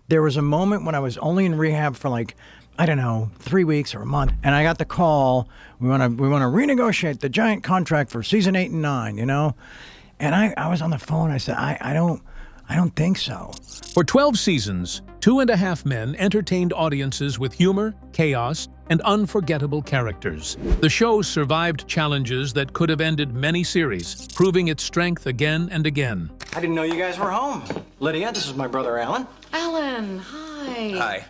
There was a moment when I was only in rehab for like, I don't know, 3 weeks or a month, and I got the call, we want to renegotiate the giant contract for season 8 and 9, you know? And I was on the phone, I said, I don't think so. For 12 seasons, 2.5 Men entertained audiences with humor, chaos, and unforgettable characters. The show survived challenges that could have ended many series, proving its strength again and again. I didn't know you guys were home. Lydia, this is my brother Alan. Alan, hi. Hi.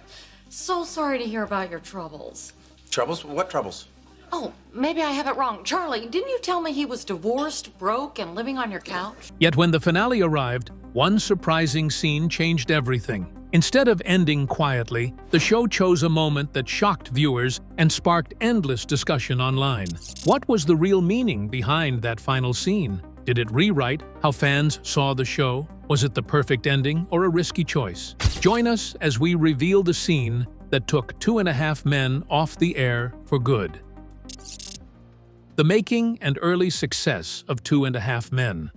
So sorry to hear about your troubles. Troubles? What troubles? Oh, maybe I have it wrong. Charlie, didn't you tell me he was divorced, broke, and living on your couch? Yet when the finale arrived, one surprising scene changed everything. Instead of ending quietly, the show chose a moment that shocked viewers and sparked endless discussion online. What was the real meaning behind that final scene? Did it rewrite how fans saw the show? Was it the perfect ending or a risky choice? Join us as we reveal the scene that took 2.5 Men off the air for good. The making and early success of 2.5 Men.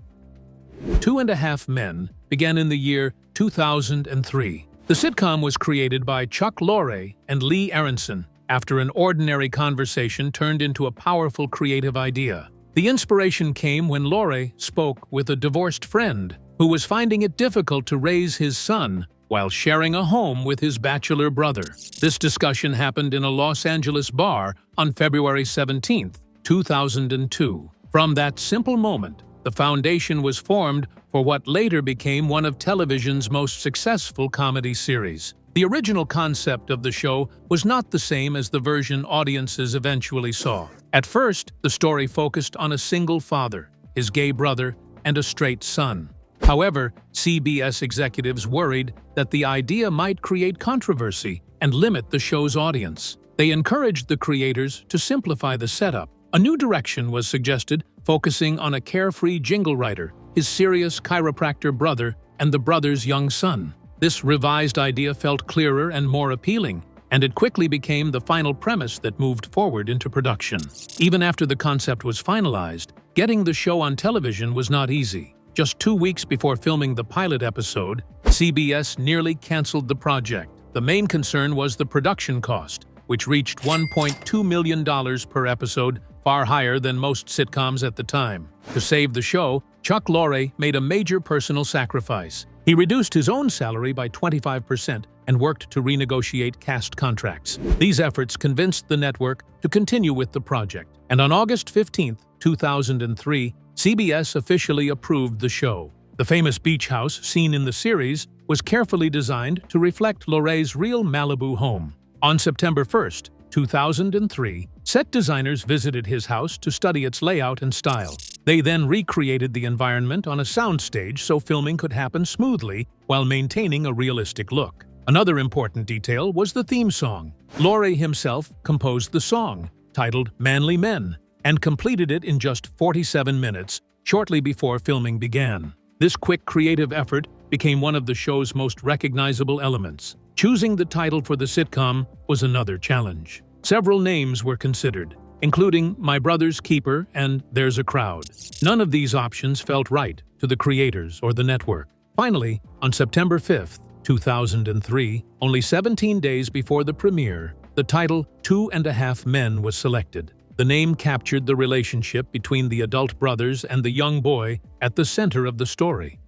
2.5 Men began in the year 2003. The sitcom was created by Chuck Lorre and Lee Aronson after an ordinary conversation turned into a powerful creative idea. The inspiration came when Lorre spoke with a divorced friend who was finding it difficult to raise his son while sharing a home with his bachelor brother. This discussion happened in a Los Angeles bar on February 17, 2002. From that simple moment, the foundation was formed for what later became one of television's most successful comedy series. The original concept of the show was not the same as the version audiences eventually saw. At first, the story focused on a single father, his gay brother, and a straight son. However, CBS executives worried that the idea might create controversy and limit the show's audience. They encouraged the creators to simplify the setup. A new direction was suggested, focusing on a carefree jingle writer, his serious chiropractor brother, and the brother's young son. This revised idea felt clearer and more appealing, and it quickly became the final premise that moved forward into production. Even after the concept was finalized, getting the show on television was not easy. Just 2 weeks before filming the pilot episode, CBS nearly canceled the project. The main concern was the production cost, which reached $1.2 million per episode, far higher than most sitcoms at the time. To save the show, Chuck Lorre made a major personal sacrifice. He reduced his own salary by 25% and worked to renegotiate cast contracts. These efforts convinced the network to continue with the project, and on August 15, 2003, CBS officially approved the show. The famous beach house seen in the series was carefully designed to reflect Lorre's real Malibu home. On September 1, 2003, set designers visited his house to study its layout and style. They then recreated the environment on a soundstage so filming could happen smoothly while maintaining a realistic look. Another important detail was the theme song. Lorre himself composed the song, titled Manly Men, and completed it in just 47 minutes, shortly before filming began. This quick creative effort became one of the show's most recognizable elements. Choosing the title for the sitcom was another challenge. Several names were considered, including My Brother's Keeper and There's a Crowd. None of these options felt right to the creators or the network. Finally, on September 5, 2003, only 17 days before the premiere, the title 2.5 Men was selected. The name captured the relationship between the adult brothers and the young boy at the center of the story.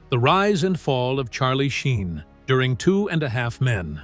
The rise and fall of Charlie Sheen during 2.5 Men.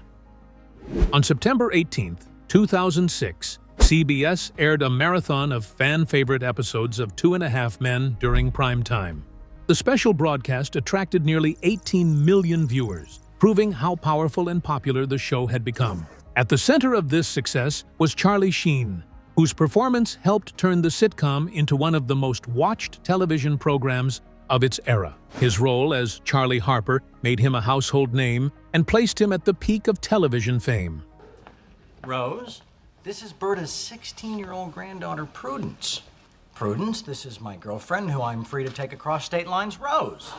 On September 18, 2006, CBS aired a marathon of fan-favorite episodes of 2.5 Men during prime time. The special broadcast attracted nearly 18 million viewers, proving how powerful and popular the show had become. At the center of this success was Charlie Sheen, whose performance helped turn the sitcom into one of the most watched television programs of its era. His role as Charlie Harper made him a household name and placed him at the peak of television fame. Rose, this is Berta's 16-year-old granddaughter, Prudence. Prudence, this is my girlfriend who I'm free to take across state lines, Rose.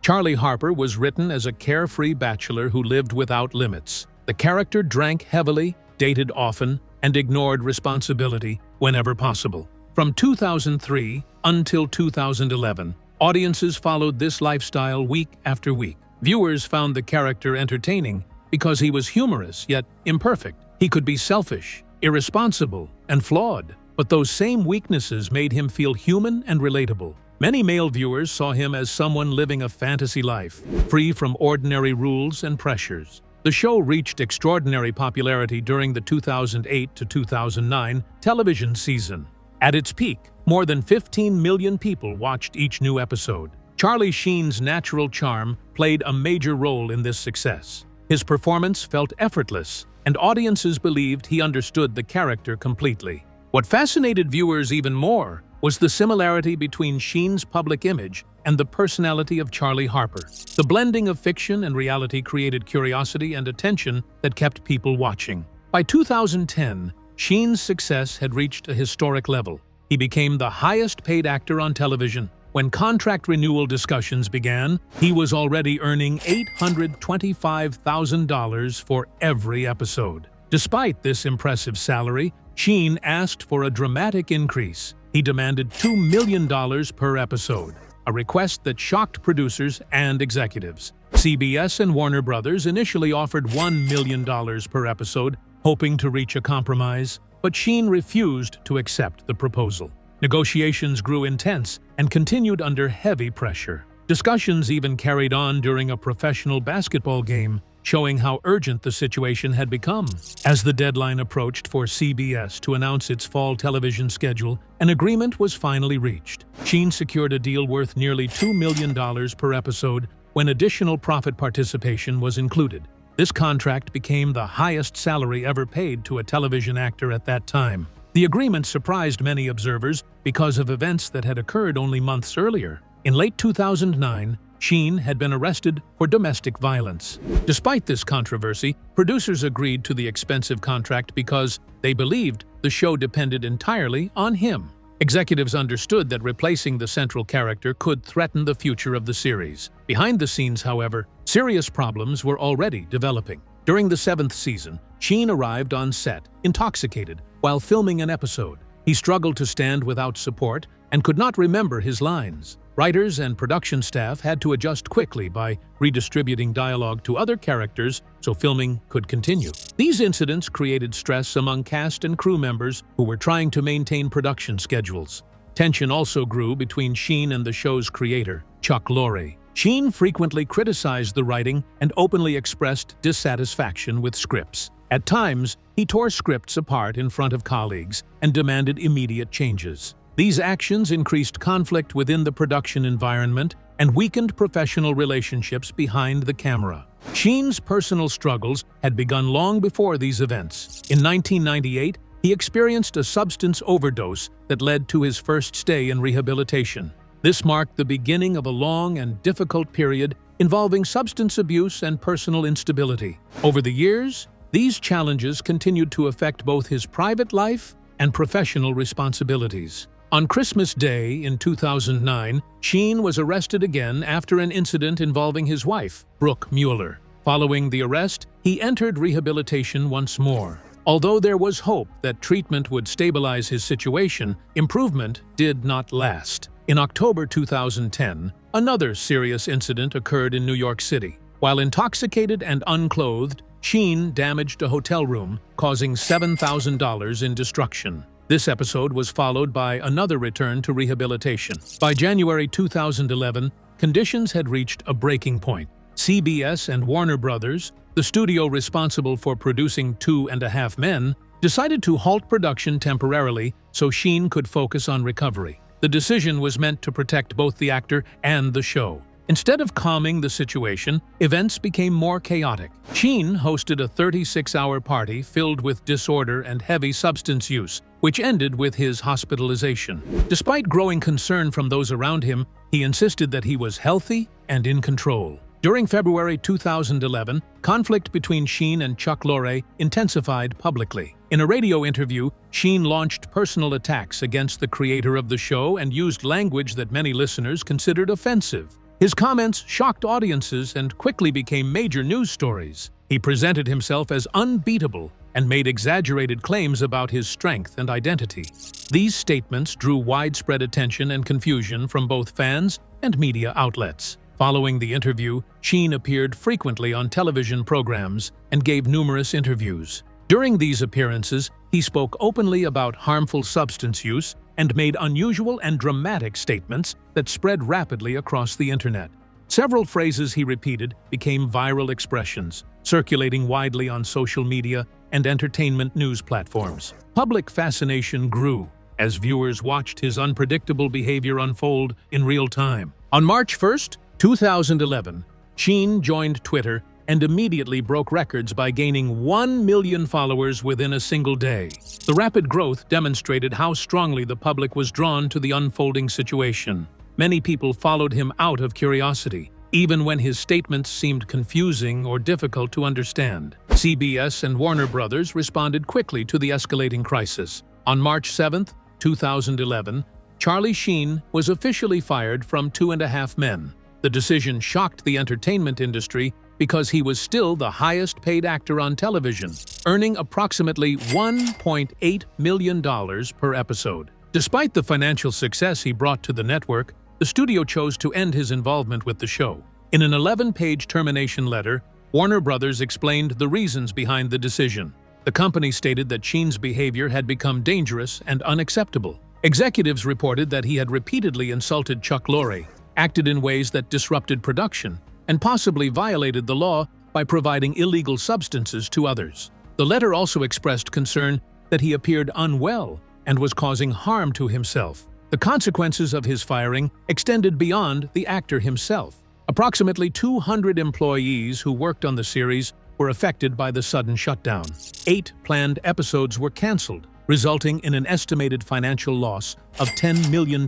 Charlie Harper was written as a carefree bachelor who lived without limits. The character drank heavily, dated often, and ignored responsibility whenever possible. From 2003 until 2011, audiences followed this lifestyle week after week. Viewers found the character entertaining because he was humorous yet imperfect. He could be selfish, irresponsible, and flawed, but those same weaknesses made him feel human and relatable. Many male viewers saw him as someone living a fantasy life, free from ordinary rules and pressures. The show reached extraordinary popularity during the 2008 to 2009 television season. At its peak, more than 15 million people watched each new episode. Charlie Sheen's natural charm played a major role in this success. His performance felt effortless, and audiences believed he understood the character completely. What fascinated viewers even more was the similarity between Sheen's public image and the personality of Charlie Harper. The blending of fiction and reality created curiosity and attention that kept people watching. By 2010, Sheen's success had reached a historic level. He became the highest-paid actor on television. When contract renewal discussions began, he was already earning $825,000 for every episode. Despite this impressive salary, Sheen asked for a dramatic increase. He demanded $2 million per episode, a request that shocked producers and executives. CBS and Warner Brothers initially offered $1 million per episode, hoping to reach a compromise, but Sheen refused to accept the proposal. Negotiations grew intense and continued under heavy pressure. Discussions even carried on during a professional basketball game, showing how urgent the situation had become. As the deadline approached for CBS to announce its fall television schedule, an agreement was finally reached. Sheen secured a deal worth nearly $2 million per episode when additional profit participation was included. This contract became the highest salary ever paid to a television actor at that time. The agreement surprised many observers because of events that had occurred only months earlier. In late 2009, Sheen had been arrested for domestic violence. Despite this controversy, producers agreed to the expensive contract because they believed the show depended entirely on him. Executives understood that replacing the central character could threaten the future of the series. Behind the scenes, however, serious problems were already developing. During the 7th season, Sheen arrived on set, intoxicated, while filming an episode. He struggled to stand without support and could not remember his lines. Writers and production staff had to adjust quickly by redistributing dialogue to other characters so filming could continue. These incidents created stress among cast and crew members who were trying to maintain production schedules. Tension also grew between Sheen and the show's creator, Chuck Lorre. Sheen frequently criticized the writing and openly expressed dissatisfaction with scripts. At times, he tore scripts apart in front of colleagues and demanded immediate changes. These actions increased conflict within the production environment and weakened professional relationships behind the camera. Sheen's personal struggles had begun long before these events. In 1998, he experienced a substance overdose that led to his first stay in rehabilitation. This marked the beginning of a long and difficult period involving substance abuse and personal instability. Over the years, these challenges continued to affect both his private life and professional responsibilities. On Christmas Day in 2009, Sheen was arrested again after an incident involving his wife, Brooke Mueller. Following the arrest, he entered rehabilitation once more. Although there was hope that treatment would stabilize his situation, improvement did not last. In October 2010, another serious incident occurred in New York City. While intoxicated and unclothed, Sheen damaged a hotel room, causing $7,000 in destruction. This episode was followed by another return to rehabilitation. By January 2011, conditions had reached a breaking point. CBS and Warner Brothers, the studio responsible for producing 2.5 Men, decided to halt production temporarily so Sheen could focus on recovery. The decision was meant to protect both the actor and the show. Instead of calming the situation, events became more chaotic. Sheen hosted a 36-hour party filled with disorder and heavy substance use, which ended with his hospitalization. Despite growing concern from those around him, he insisted that he was healthy and in control. During February 2011, conflict between Sheen and Chuck Lorre intensified publicly. In a radio interview, Sheen launched personal attacks against the creator of the show and used language that many listeners considered offensive. His comments shocked audiences and quickly became major news stories. He presented himself as unbeatable and made exaggerated claims about his strength and identity. These statements drew widespread attention and confusion from both fans and media outlets. Following the interview, Sheen appeared frequently on television programs and gave numerous interviews. During these appearances, he spoke openly about harmful substance use and made unusual and dramatic statements that spread rapidly across the internet. Several phrases he repeated became viral expressions, circulating widely on social media and entertainment news platforms. Public fascination grew as viewers watched his unpredictable behavior unfold in real time. On March 1st, 2011, Sheen joined Twitter and immediately broke records by gaining 1 million followers within a single day. The rapid growth demonstrated how strongly the public was drawn to the unfolding situation. Many people followed him out of curiosity, even when his statements seemed confusing or difficult to understand. CBS and Warner Brothers responded quickly to the escalating crisis. On March 7th, 2011, Charlie Sheen was officially fired from 2.5 Men. The decision shocked the entertainment industry because he was still the highest-paid actor on television, earning approximately $1.8 million per episode. Despite the financial success he brought to the network, the studio chose to end his involvement with the show. In an 11-page termination letter, Warner Brothers explained the reasons behind the decision. The company stated that Sheen's behavior had become dangerous and unacceptable. Executives reported that he had repeatedly insulted Chuck Lorre, acted in ways that disrupted production, and possibly violated the law by providing illegal substances to others. The letter also expressed concern that he appeared unwell and was causing harm to himself. The consequences of his firing extended beyond the actor himself. Approximately 200 employees who worked on the series were affected by the sudden shutdown. 8 planned episodes were canceled, resulting in an estimated financial loss of $10 million.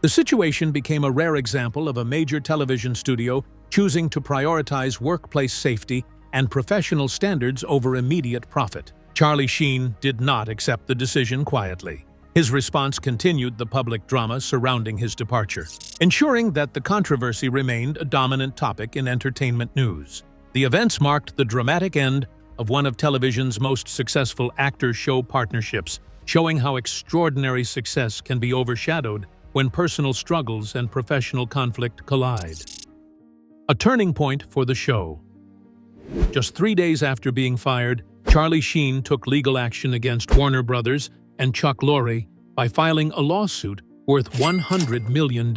The situation became a rare example of a major television studio choosing to prioritize workplace safety and professional standards over immediate profit. Charlie Sheen did not accept the decision quietly. His response continued the public drama surrounding his departure, ensuring that the controversy remained a dominant topic in entertainment news. The events marked the dramatic end of one of television's most successful actor-show partnerships, showing how extraordinary success can be overshadowed when personal struggles and professional conflict collide. A turning point for the show. Just 3 days after being fired, Charlie Sheen took legal action against Warner Brothers and Chuck Lorre by filing a lawsuit worth $100 million.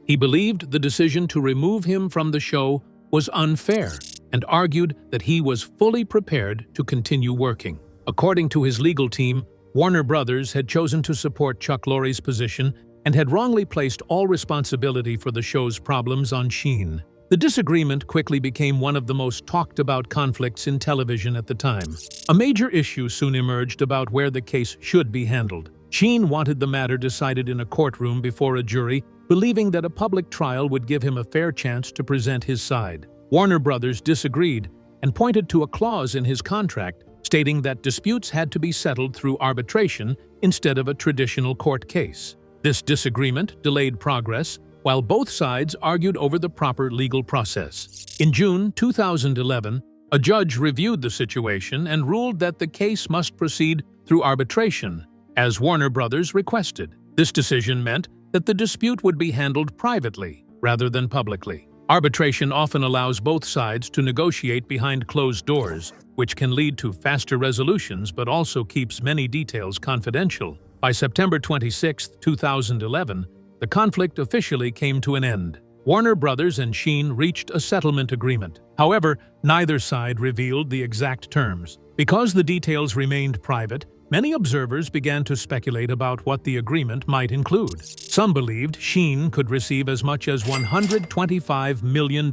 He believed the decision to remove him from the show was unfair and argued that he was fully prepared to continue working. According to his legal team, Warner Brothers had chosen to support Chuck Lorre's position and had wrongly placed all responsibility for the show's problems on Sheen. The disagreement quickly became one of the most talked-about conflicts in television at the time. A major issue soon emerged about where the case should be handled. Sheen wanted the matter decided in a courtroom before a jury, believing that a public trial would give him a fair chance to present his side. Warner Brothers disagreed and pointed to a clause in his contract stating that disputes had to be settled through arbitration instead of a traditional court case. This disagreement delayed progress, while both sides argued over the proper legal process. In June 2011, a judge reviewed the situation and ruled that the case must proceed through arbitration, as Warner Brothers requested. This decision meant that the dispute would be handled privately rather than publicly. Arbitration often allows both sides to negotiate behind closed doors, which can lead to faster resolutions but also keeps many details confidential. By September 26, 2011, the conflict officially came to an end. Warner Brothers and Sheen reached a settlement agreement. However, neither side revealed the exact terms. Because the details remained private, many observers began to speculate about what the agreement might include. Some believed Sheen could receive as much as $125 million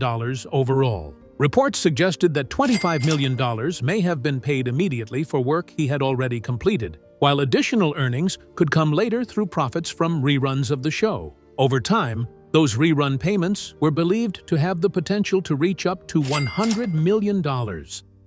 overall. Reports suggested that $25 million may have been paid immediately for work he had already completed, while additional earnings could come later through profits from reruns of the show. Over time, those rerun payments were believed to have the potential to reach up to $100 million.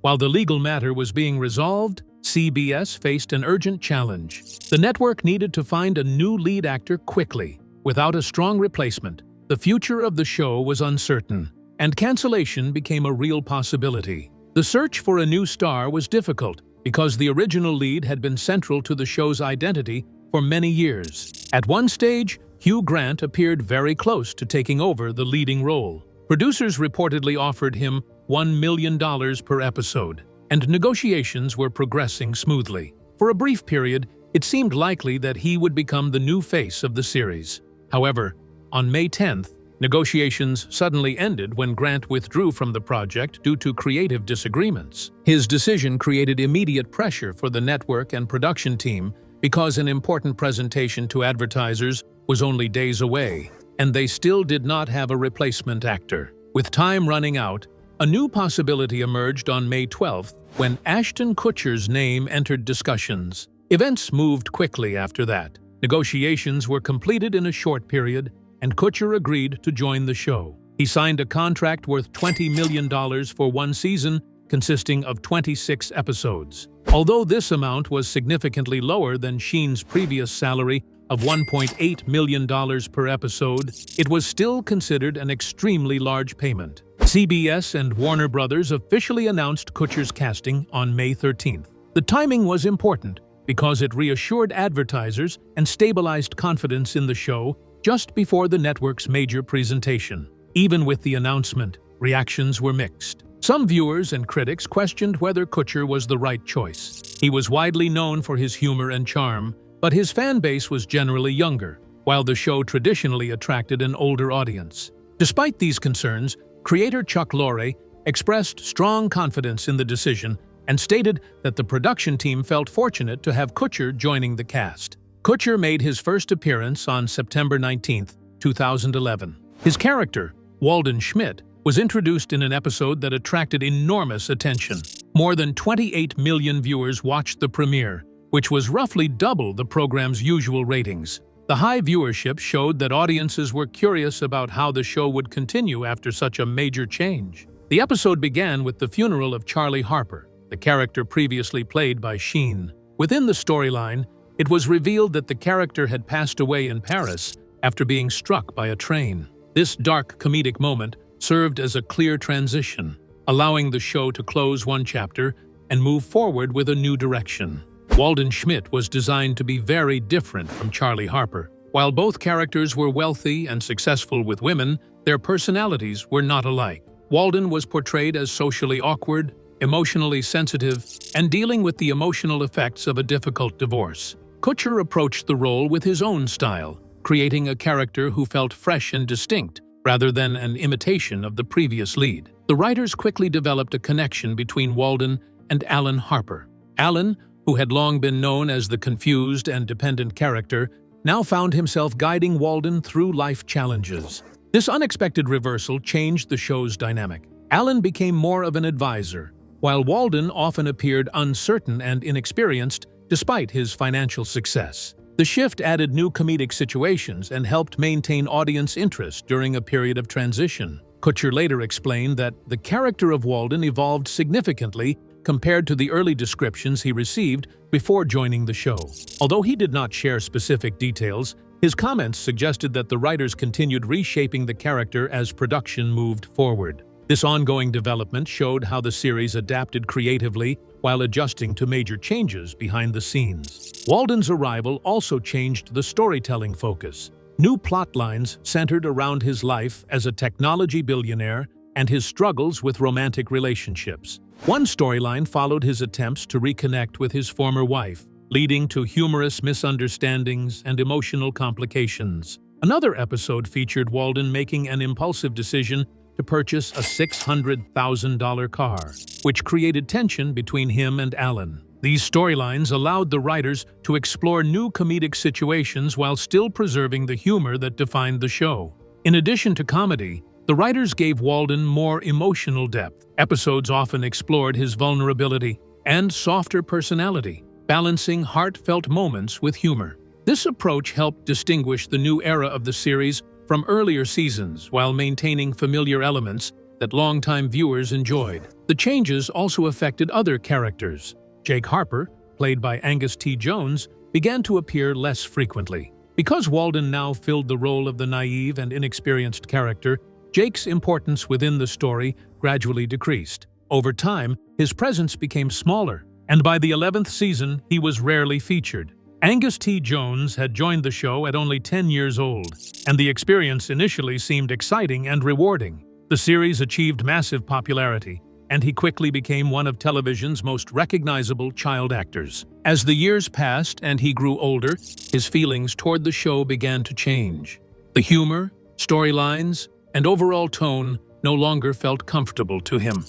While the legal matter was being resolved, CBS faced an urgent challenge. The network needed to find a new lead actor quickly. Without a strong replacement, the future of the show was uncertain, and cancellation became a real possibility. The search for a new star was difficult because the original lead had been central to the show's identity for many years. At one stage, Hugh Grant appeared very close to taking over the leading role. Producers reportedly offered him $1 million per episode, and negotiations were progressing smoothly. For a brief period, it seemed likely that he would become the new face of the series. However, on May 10th, negotiations suddenly ended when Grant withdrew from the project due to creative disagreements. His decision created immediate pressure for the network and production team because an important presentation to advertisers was only days away, and they still did not have a replacement actor. With time running out, a new possibility emerged on May 12th when Ashton Kutcher's name entered discussions. Events moved quickly after that. Negotiations were completed in a short period, and Kutcher agreed to join the show. He signed a contract worth $20 million for one season, consisting of 26 episodes. Although this amount was significantly lower than Sheen's previous salary of $1.8 million per episode, it was still considered an extremely large payment. CBS and Warner Brothers officially announced Kutcher's casting on May 13th. The timing was important because it reassured advertisers and stabilized confidence in the show just before the network's major presentation. Even with the announcement, reactions were mixed. Some viewers and critics questioned whether Kutcher was the right choice. He was widely known for his humor and charm, but his fan base was generally younger, while the show traditionally attracted an older audience. Despite these concerns, creator Chuck Lorre expressed strong confidence in the decision and stated that the production team felt fortunate to have Kutcher joining the cast. Kutcher made his first appearance on September 19, 2011. His character, Walden Schmidt, was introduced in an episode that attracted enormous attention. More than 28 million viewers watched the premiere, which was roughly double the program's usual ratings. The high viewership showed that audiences were curious about how the show would continue after such a major change. The episode began with the funeral of Charlie Harper, the character previously played by Sheen. Within the storyline, it was revealed that the character had passed away in Paris after being struck by a train. This dark comedic moment served as a clear transition, allowing the show to close one chapter and move forward with a new direction. Walden Schmidt was designed to be very different from Charlie Harper. While both characters were wealthy and successful with women, their personalities were not alike. Walden was portrayed as socially awkward, emotionally sensitive, and dealing with the emotional effects of a difficult divorce. Kutcher approached the role with his own style, creating a character who felt fresh and distinct, rather than an imitation of the previous lead. The writers quickly developed a connection between Walden and Alan Harper. Alan, who had long been known as the confused and dependent character, now found himself guiding Walden through life challenges. This unexpected reversal changed the show's dynamic. Alan became more of an advisor, while Walden often appeared uncertain and inexperienced despite his financial success. The shift added new comedic situations and helped maintain audience interest during a period of transition. Kutcher later explained that the character of Walden evolved significantly compared to the early descriptions he received before joining the show. Although he did not share specific details, his comments suggested that the writers continued reshaping the character as production moved forward. This ongoing development showed how the series adapted creatively while adjusting to major changes behind the scenes. Walden's arrival also changed the storytelling focus. New plot lines centered around his life as a technology billionaire and his struggles with romantic relationships. One storyline followed his attempts to reconnect with his former wife, leading to humorous misunderstandings and emotional complications. Another episode featured Walden making an impulsive decision to purchase a $600,000 car, which created tension between him and Alan. These storylines allowed the writers to explore new comedic situations while still preserving the humor that defined the show. In addition to comedy, the writers gave Walden more emotional depth. Episodes often explored his vulnerability and softer personality, balancing heartfelt moments with humor. This approach helped distinguish the new era of the series from earlier seasons while maintaining familiar elements that longtime viewers enjoyed. The changes also affected other characters. Jake Harper, played by Angus T. Jones, began to appear less frequently. Because Walden now filled the role of the naive and inexperienced character, Jake's importance within the story gradually decreased. Over time, his presence became smaller, and by the 11th season, he was rarely featured. Angus T. Jones had joined the show at only 10 years old, and the experience initially seemed exciting and rewarding. The series achieved massive popularity, and he quickly became one of television's most recognizable child actors. As the years passed and he grew older, his feelings toward the show began to change. The humor, storylines, and overall tone no longer felt comfortable to him.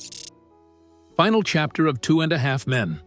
Final chapter of 2.5 Men.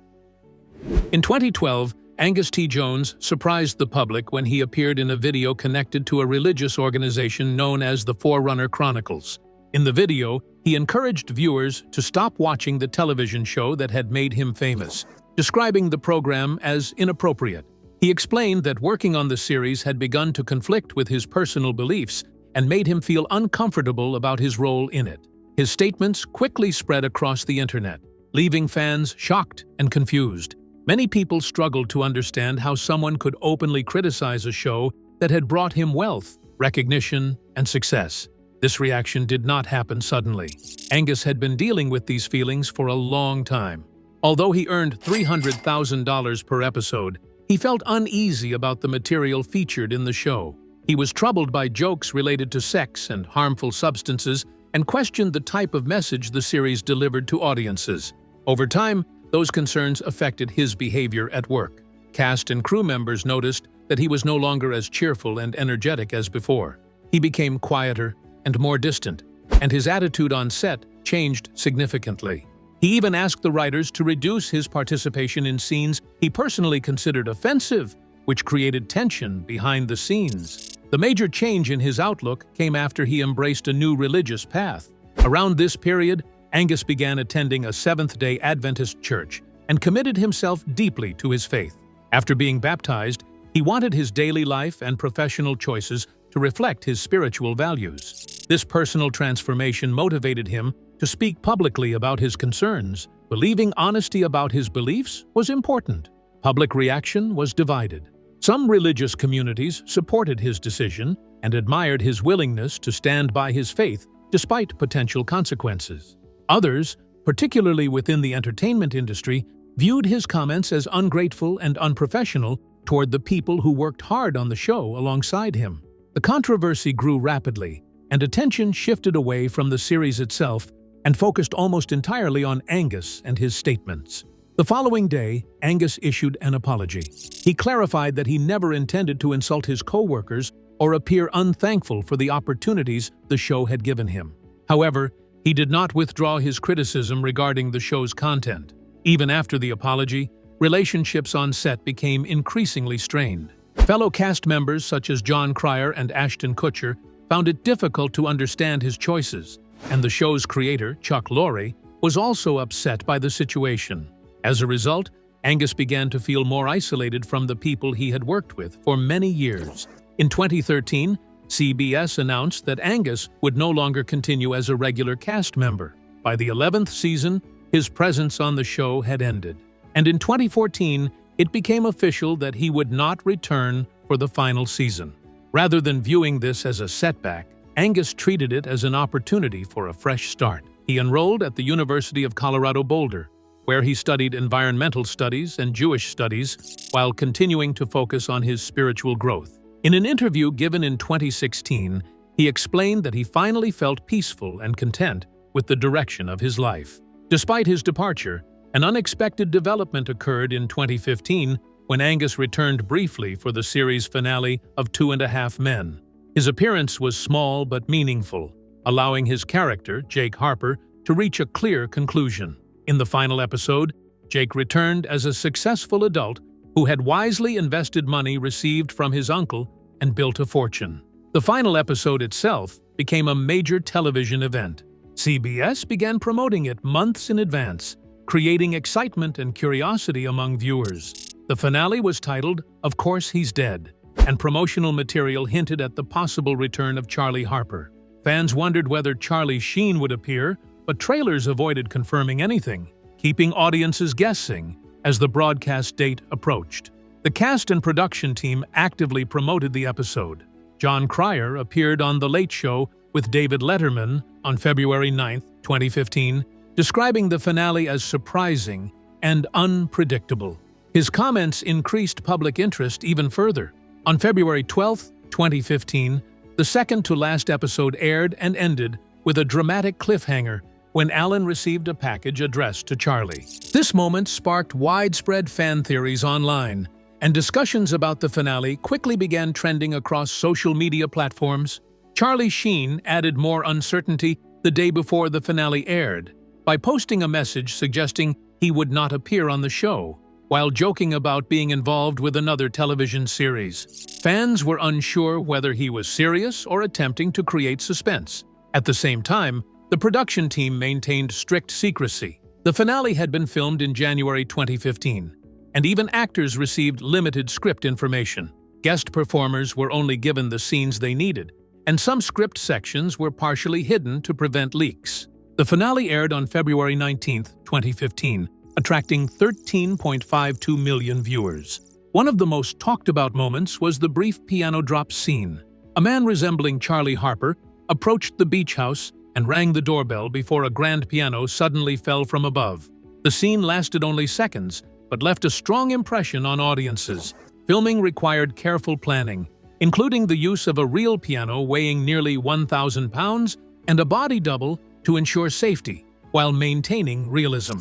In 2012, Angus T. Jones surprised the public when he appeared in a video connected to a religious organization known as the Forerunner Chronicles. In the video, he encouraged viewers to stop watching the television show that had made him famous, describing the program as inappropriate. He explained that working on the series had begun to conflict with his personal beliefs and made him feel uncomfortable about his role in it. His statements quickly spread across the internet, leaving fans shocked and confused. Many people struggled to understand how someone could openly criticize a show that had brought him wealth, recognition, and success. This reaction did not happen suddenly. Angus had been dealing with these feelings for a long time. Although he earned $300,000 per episode, he felt uneasy about the material featured in the show. He was troubled by jokes related to sex and harmful substances and questioned the type of message the series delivered to audiences. Over time, those concerns affected his behavior at work. Cast and crew members noticed that he was no longer as cheerful and energetic as before. He became quieter and more distant, and his attitude on set changed significantly. He even asked the writers to reduce his participation in scenes he personally considered offensive, which created tension behind the scenes. The major change in his outlook came after he embraced a new religious path. Around this period, Angus began attending a Seventh-day Adventist church and committed himself deeply to his faith. After being baptized, he wanted his daily life and professional choices to reflect his spiritual values. This personal transformation motivated him to speak publicly about his concerns, believing honesty about his beliefs was important. Public reaction was divided. Some religious communities supported his decision and admired his willingness to stand by his faith despite potential consequences. Others, particularly within the entertainment industry, viewed his comments as ungrateful and unprofessional toward the people who worked hard on the show alongside him. The controversy grew rapidly, and attention shifted away from the series itself and focused almost entirely on Angus and his statements. The following day, Angus issued an apology. He clarified that he never intended to insult his co-workers or appear unthankful for the opportunities the show had given him. However, he did not withdraw his criticism regarding the show's content. Even after the apology, relationships on set became increasingly strained. Fellow cast members such as Jon Cryer and Ashton Kutcher found it difficult to understand his choices, and the show's creator, Chuck Lorre, was also upset by the situation. As a result, Angus began to feel more isolated from the people he had worked with for many years. In 2013, CBS announced that Angus would no longer continue as a regular cast member. By the 11th season, his presence on the show had ended. And in 2014, it became official that he would not return for the final season. Rather than viewing this as a setback, Angus treated it as an opportunity for a fresh start. He enrolled at the University of Colorado Boulder, where he studied environmental studies and Jewish studies while continuing to focus on his spiritual growth. In an interview given in 2016, he explained that he finally felt peaceful and content with the direction of his life. Despite his departure, an unexpected development occurred in 2015 when Angus returned briefly for the series finale of 2.5 Men. His appearance was small but meaningful, allowing his character, Jake Harper, to reach a clear conclusion. In the final episode, Jake returned as a successful adult who had wisely invested money received from his uncle and built a fortune. The final episode itself became a major television event. CBS began promoting it months in advance, creating excitement and curiosity among viewers. The finale was titled, "Of Course He's Dead," and promotional material hinted at the possible return of Charlie Harper. Fans wondered whether Sheen would appear, but trailers avoided confirming anything, keeping audiences guessing as the broadcast date approached. The cast and production team actively promoted the episode. Jon Cryer appeared on The Late Show with David Letterman on February 9, 2015, describing the finale as surprising and unpredictable. His comments increased public interest even further. On February 12, 2015, the second-to-last episode aired and ended with a dramatic cliffhanger when Alan received a package addressed to Charlie. This moment sparked widespread fan theories online, and discussions about the finale quickly began trending across social media platforms. Charlie Sheen added more uncertainty the day before the finale aired by posting a message suggesting he would not appear on the show, while joking about being involved with another television series. Fans were unsure whether he was serious or attempting to create suspense. At the same time, the production team maintained strict secrecy. The finale had been filmed in January 2015, and even actors received limited script information. Guest performers were only given the scenes they needed, and some script sections were partially hidden to prevent leaks. The finale aired on February 19, 2015, attracting 13.52 million viewers. One of the most talked-about moments was the brief piano drop scene. A man resembling Charlie Harper approached the beach house and rang the doorbell before a grand piano suddenly fell from above. The scene lasted only seconds, but left a strong impression on audiences. Filming required careful planning, including the use of a real piano weighing nearly 1,000 pounds and a body double to ensure safety, while maintaining realism.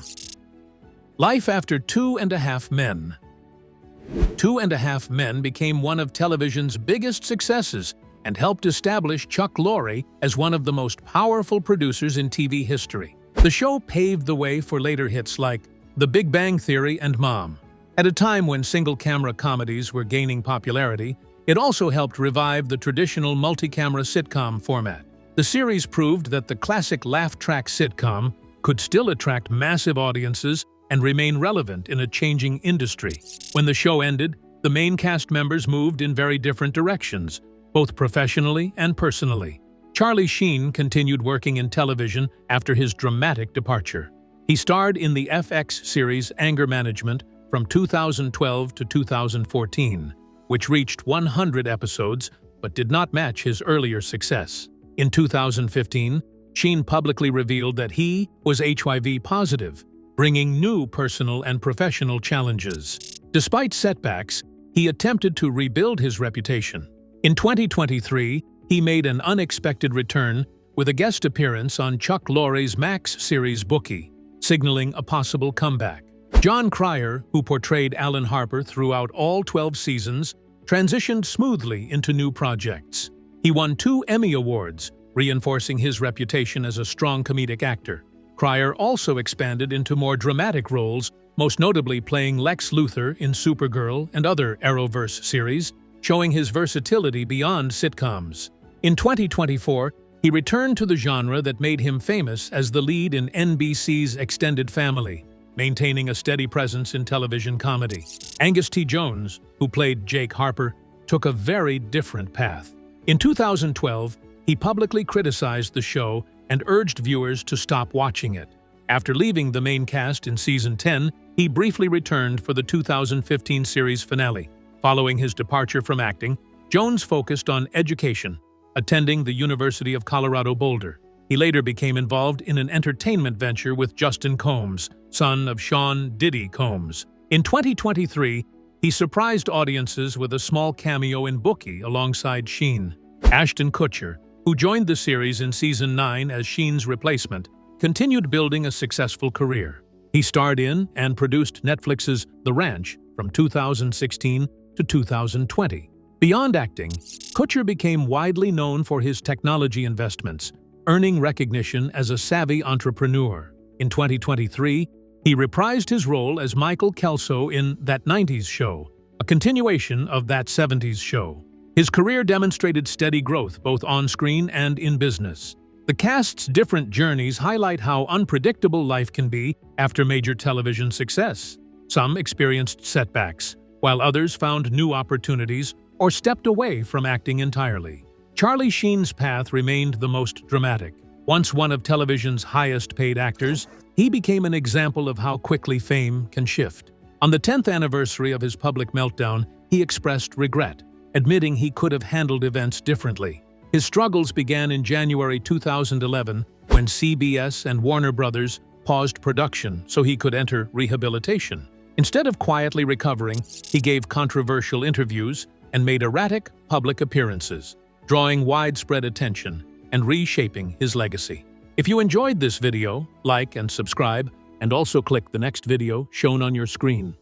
Life after 2.5 Men. 2.5 Men became one of television's biggest successes and helped establish Chuck Lorre as one of the most powerful producers in TV history. The show paved the way for later hits like The Big Bang Theory and Mom. At a time when single-camera comedies were gaining popularity, it also helped revive the traditional multi-camera sitcom format. The series proved that the classic laugh-track sitcom could still attract massive audiences and remain relevant in a changing industry. When the show ended, the main cast members moved in very different directions, both professionally and personally. Charlie Sheen continued working in television after his dramatic departure. He starred in the FX series Anger Management from 2012 to 2014, which reached 100 episodes but did not match his earlier success. In 2015, Sheen publicly revealed that he was HIV positive, bringing new personal and professional challenges. Despite setbacks, he attempted to rebuild his reputation. In 2023, he made an unexpected return with a guest appearance on Chuck Lorre's Max series Bookie, signaling a possible comeback. John Cryer, who portrayed Alan Harper throughout all 12 seasons, transitioned smoothly into new projects. He won 2 Emmy Awards, reinforcing his reputation as a strong comedic actor. Cryer also expanded into more dramatic roles, most notably playing Lex Luthor in Supergirl and other Arrowverse series, showing his versatility beyond sitcoms. In 2024, he returned to the genre that made him famous as the lead in NBC's Extended Family, maintaining a steady presence in television comedy. Angus T. Jones, who played Jake Harper, took a very different path. In 2012, he publicly criticized the show and urged viewers to stop watching it. After leaving the main cast in Season 10, he briefly returned for the 2015 series finale. Following his departure from acting, Jones focused on education, attending the University of Colorado Boulder. He later became involved in an entertainment venture with Justin Combs, son of Sean Diddy Combs. In 2023, he surprised audiences with a small cameo in Bookie alongside Sheen. Ashton Kutcher, who joined the series in Season 9 as Sheen's replacement, continued building a successful career. He starred in and produced Netflix's The Ranch from 2016 to 2020. Beyond acting, Kutcher became widely known for his technology investments, earning recognition as a savvy entrepreneur. In 2023, he reprised his role as Michael Kelso in That 90s Show, a continuation of That 70s Show. His career demonstrated steady growth both on-screen and in business. The cast's different journeys highlight how unpredictable life can be after major television success. Some experienced setbacks, while others found new opportunities or stepped away from acting entirely. Charlie Sheen's path remained the most dramatic. Once one of television's highest-paid actors, he became an example of how quickly fame can shift. On the 10th anniversary of his public meltdown, he expressed regret, admitting he could have handled events differently. His struggles began in January 2011 when CBS and Warner Brothers paused production so he could enter rehabilitation. Instead of quietly recovering, he gave controversial interviews and made erratic public appearances, drawing widespread attention and reshaping his legacy. If you enjoyed this video, like and subscribe, and also click the next video shown on your screen.